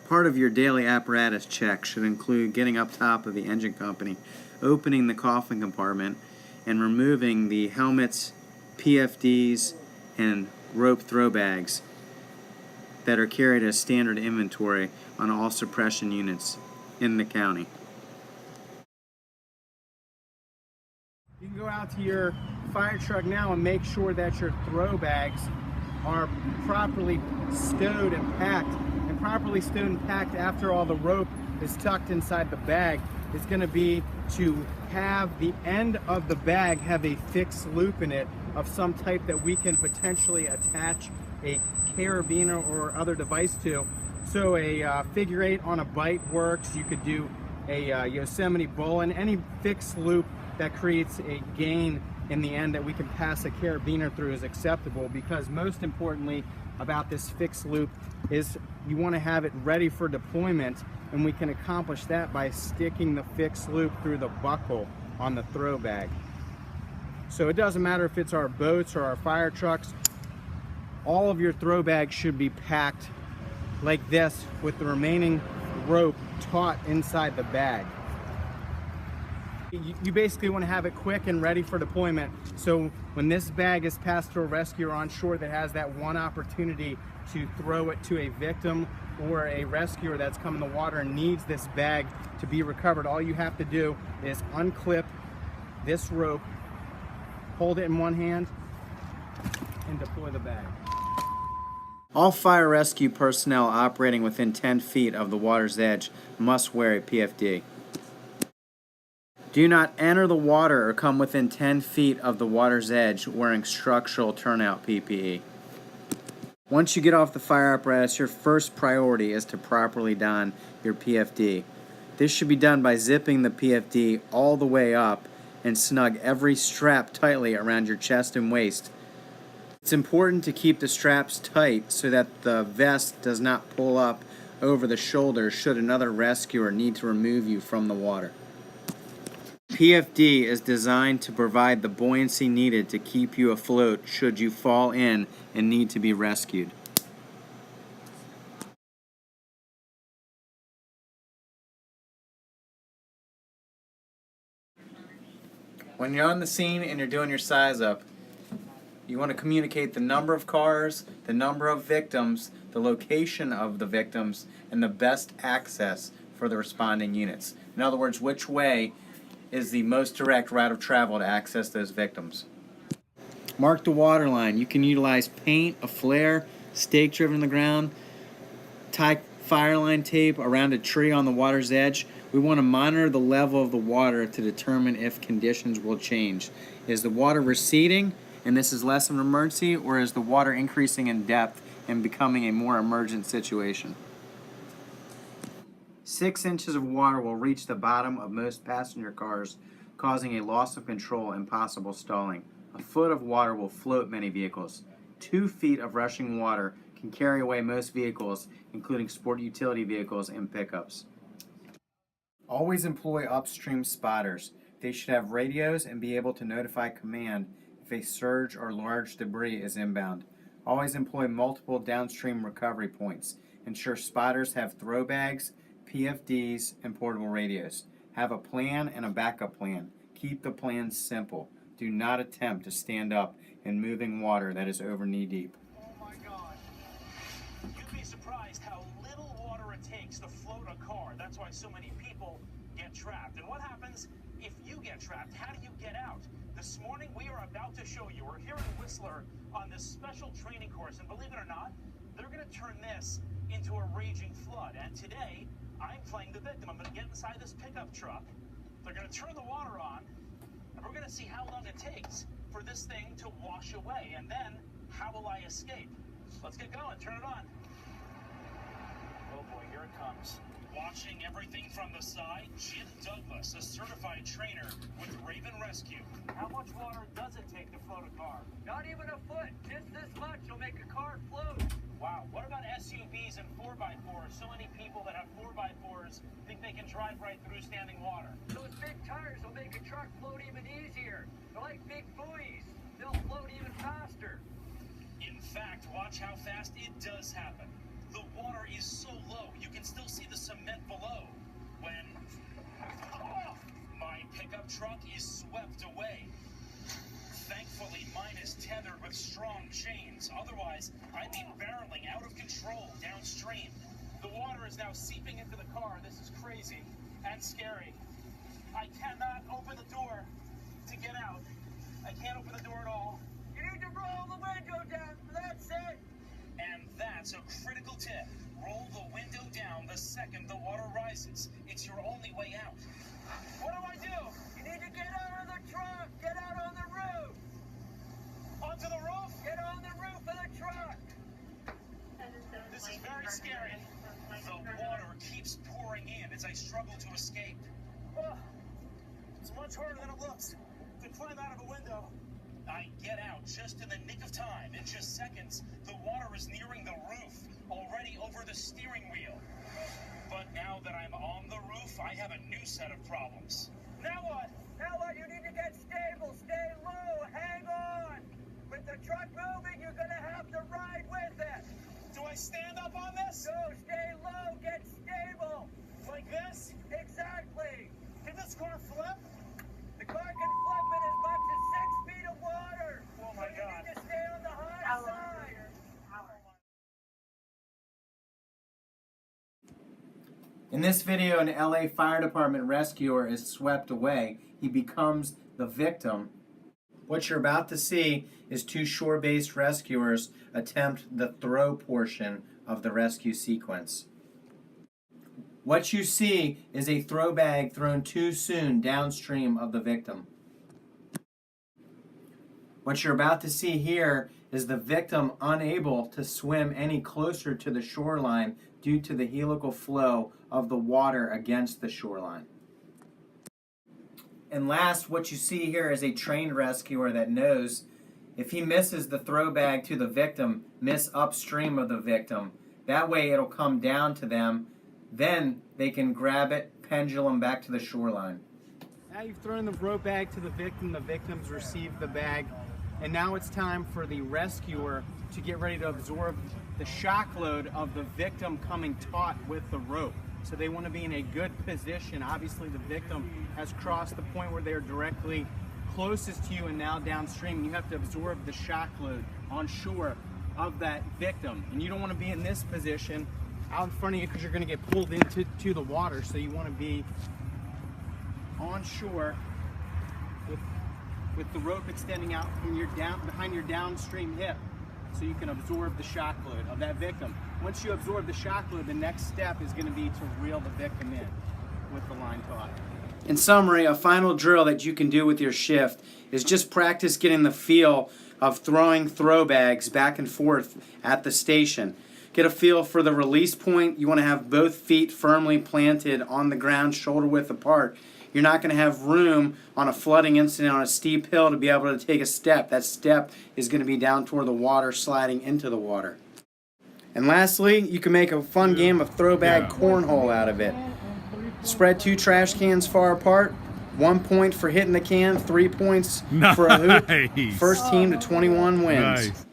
Part of your daily apparatus check should include getting up top of the engine company, opening the coffin compartment, and removing the helmets, PFDs, and rope throw bags that are carried as standard inventory on all suppression units in the county. You can go out to your fire truck now and make sure that your throw bags are properly stowed and packed. And properly stowed and packed after all the rope is tucked inside the bag is going to be to have the end of the bag have a fixed loop in it of some type that we can potentially attach a carabiner or other device to. So a figure 8 on a bite works. You could do a Yosemite bull, and any fixed loop that creates a gain in the end that we can pass a carabiner through is acceptable, because most importantly about this fixed loop is you want to have it ready for deployment, and we can accomplish that by sticking the fixed loop through the buckle on the throw bag. So it doesn't matter if it's our boats or our fire trucks, all of your throw bags should be packed like this with the remaining rope taut inside the bag. You basically want to have it quick and ready for deployment, so when this bag is passed to a rescuer on shore that has that one opportunity to throw it to a victim or a rescuer that's come in the water and needs this bag to be recovered, all you have to do is unclip this rope, hold it in one hand, and deploy the bag. All fire rescue personnel operating within 10 feet of the water's edge must wear a PFD. Do not enter the water or come within 10 feet of the water's edge wearing structural turnout PPE. Once you get off the fire apparatus, your first priority is to properly don your PFD. This should be done by zipping the PFD all the way up and snug every strap tightly around your chest and waist. It's important to keep the straps tight so that the vest does not pull up over the shoulders should another rescuer need to remove you from the water. PFD is designed to provide the buoyancy needed to keep you afloat should you fall in and need to be rescued. When you're on the scene and you're doing your size up, you want to communicate the number of cars, the number of victims, the location of the victims, and the best access for the responding units. In other words, which way is the most direct route of travel to access those victims. Mark the water line. You can utilize paint, a flare, stake driven in the ground, tie fire line tape around a tree on the water's edge. We want to monitor the level of the water to determine if conditions will change. Is the water receding and this is less of an emergency, or is the water increasing in depth and becoming a more emergent situation? 6 inches of water will reach the bottom of most passenger cars, causing a loss of control and possible stalling. A foot of water will float many vehicles. 2 feet of rushing water can carry away most vehicles, including sport utility vehicles and pickups. Always employ upstream spotters. They should have radios and be able to notify command if a surge or large debris is inbound. Always employ multiple downstream recovery points. Ensure spotters have throw bags, PFDs, and portable radios. Have a plan and a backup plan. Keep the plan simple. Do not attempt to stand up in moving water that is over knee deep. Oh my God. You'd be surprised how little water it takes to float a car. That's why so many people get trapped. And what happens if you get trapped? How do you get out? This morning we are about to show you. We're here in Whistler on this special training course, and believe it or not, they're going to turn this into a raging flood. And today, I'm playing the victim. I'm going to get inside this pickup truck. They're going to turn the water on, and we're going to see how long it takes for this thing to wash away. And then, how will I escape? Let's get going. Turn it on. Oh boy, here it comes. Watching everything from the side, Jim Douglas, a certified trainer with Raven Rescue. How much water does it take to float a car? Not even a foot. Just this much will make a car float. Wow. What about SUVs and 4x4s? So many people that have 4x4s think they can drive right through standing water. Those big tires will make a truck float even easier. They're like big buoys. They'll float even faster. In fact, watch how fast it does happen. The water is so low, you can still see the cement below. When my pickup truck is swept away. Thankfully, mine is tethered with strong chains. Otherwise, I'd be barreling out of control downstream. The water is now seeping into the car. This is crazy and scary. I cannot open the door to get out. I can't open the door at all. You need to roll the window down. That's it. And that's a critical tip. Roll the window down the second the water rises. It's your only way out. What do I do? You need to get out of the truck. Get out on the roof. Onto the roof? Get on the roof of the truck. This is very scary. The water keeps pouring in as I struggle to escape. Oh, it's much harder than it looks to climb out of a window. I get out just in the nick of time. In just seconds, the water is nearing the roof, already over the steering wheel. But now that I'm on the roof, I have a new set of problems. Now what? Now what? You need to get stable. Stay low. Hang on. With the truck moving, you're going to have to ride with it. Do I stand up on this? No, stay low. Get stable. Like this? Exactly. Can this car flip? The car can flip in as much as 6 feet of water. Oh my So God. you need to stay on the high side. In this video, an LA Fire Department rescuer is swept away. He becomes the victim. What you're about to see is two shore-based rescuers attempt the throw portion of the rescue sequence. What you see is a throw bag thrown too soon downstream of the victim. What you're about to see here is the victim unable to swim any closer to the shoreline due to the helical flow of the water against the shoreline. And last, what you see here is a trained rescuer that knows if he misses the throw bag to the victim, miss upstream of the victim. That way it'll come down to them. Then they can grab it, pendulum back to the shoreline. Now you've thrown the rope bag to the victim's received the bag, and now it's time for the rescuer to get ready to absorb the shock load of the victim coming taut with the rope. So they want to be in a good position. Obviously the victim has crossed the point where they're directly closest to you and now downstream. You have to absorb the shock load on shore of that victim. And you don't want to be in this position out in front of you because you're going to get pulled into the water. So you want to be on shore with the rope extending out from your behind your downstream hip, so you can absorb the shock load of that victim. Once you absorb the shock load, the next step is going to be to reel the victim in with the line taut. In summary, a final drill that you can do with your shift is just practice getting the feel of throwing throw bags back and forth at the station. Get a feel for the release point. You want to have both feet firmly planted on the ground, shoulder width apart. You're not going to have room on a flooding incident on a steep hill to be able to take a step. That step is going to be down toward the water, sliding into the water. And lastly, you can make a fun game of throwback cornhole out of it. Spread 2 trash cans far apart. 1 point for hitting the can, 3 points for a hoop. First team to 21 wins. Nice.